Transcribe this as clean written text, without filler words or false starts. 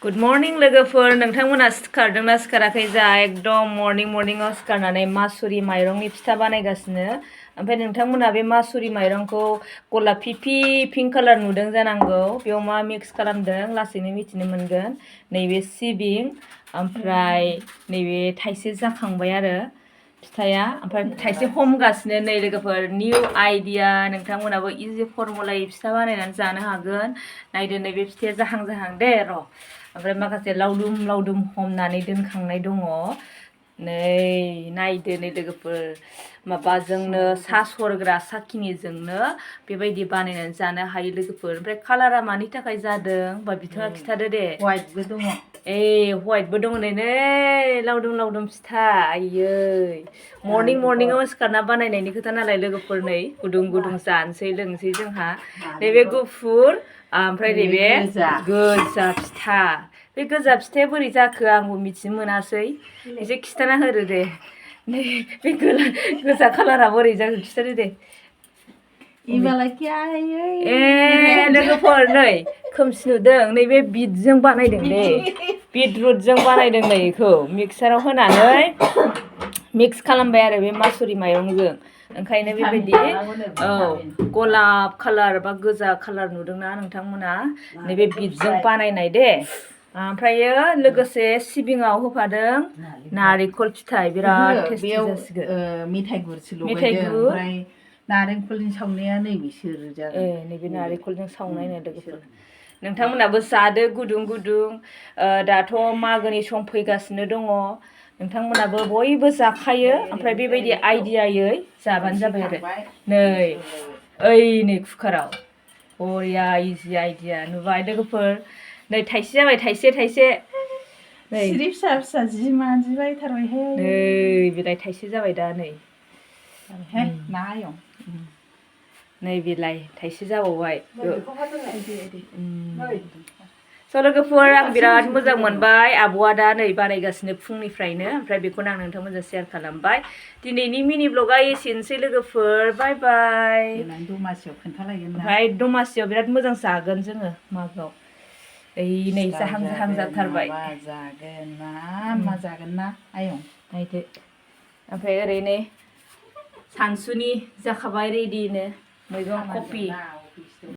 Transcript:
Good morning लोगोफोर नोंथांमोना सिखारदोंना सिखाराखै जा एकदम मर्निंआव सिखारनानै मासुरि माइरंनि फिथा बानायगासिनो ओमफ्राय नोंथांमोना बे मासुरि माइरंखौ गलापि पिंक कालार नुदों जानांगौ बेयाव मा मिक्स खालामदों लासैनो मिथिनो मोनगोन नैबे सिबिं ओमफ्राय नैबे थाइसे जाखांबाय आरो फिथाया ओमफ्राय थाइसे हमगासिनो नै लोगोफोर निउ आइडिया नोंथांमोनाबो इजि फर्मुलायै फिथा बानायनानै जानो हागोन नायदो नैबे फिथाया जाहां दे र' ओमफ्राय माखासे लावदुम हमनानै दोनखांनाय दङ नै नायदो नै लोगोफोर माबाजोंनो सा सरग्रा साखिनिजोंनो बेबायदि बानायनानै जानो हायो लोगोफोर ओमफ्राय कालारा मानि थाखाय जादों बा बिथाङा खिथादो दे व्हाइटबो दङ व्हाइटबो दङ नै लावदुम फिथा आयै मर्निंआव सिखारना बानायनायनि खोथा नालाय लोगोफोर नै गुदुं जानोसै लोंसै जोंहा नैबे गुफुर ओमफ्राय नैबे गोजा फिथा बे गोजा फिथाया बोरै जाखो आंबो मिथिनो मोनासै एसे खिथाना होदो दे नै बे गोजा कालारा बोरै जाखो खिथादो दे लोगोफोर नै खोमसि नुदों नैबे बिटजों बानायदों दे बिटरुटजों बानायदों नै बेखौ मिक्साराव होनानै मिक्स खालामबाय आरो बे मासुरि माइरंजों ओंखायनो बेबायदि गलाप कालार बा गोजा कालार नुदोंना नोंथांमोना नैबे बिटजों बानायनाय दे ओमफ्रायो लोगोसे सिबिङाव होफादों नारेंखल फिथाइ बिराद टेस्टि जासिगोन मेथाइ गुरसो लगायदों ओमफ्राय नारेंखलनि सावनाया नैबेसोर जागोन नैबे नारेंखलजों सावनाय नो लोगोफोर नोंथांमोनाबो जादो गुदुं दाथ' मागोनि सम फैगासिनो दङ नोंथांमोनाबो बयबो जाखायो ओमफ्राय बेबायदि आइडियायै जाबानो जाबाय आरो नै कुकाराव बरिया इजि आइडिया नुबाय लोगोफोर नै थाइसे जाबाय थाइसे सिरि फिसा जि मादि बायथारबायहाय नै बिलाय थाइसे जाबाय दा नै नै बिलाय थाइसे जाबावबाय स' लोगोफोर आं बिराद मोजां मोनबाय आब'आ दा नै बानायगासिनो फुंनिफ्रायनो ओमफ्राय बेखौनो आं नोंथांमोनजों शेयार खालामबाय दिनैनि मिनि ब्लगा एसेनोसै लोगोफोर बाय दमासियाव खोन्थालायगोन ओमफ्राय दमासियाव बिराद मोजां जागोन जोङो मागोआव नै जाहां जाथारबाय जागोन ना आयं नायदो ओमफ्राय ओरैनो सानसुनि जाखाबाय रेडिनो मैगं कफि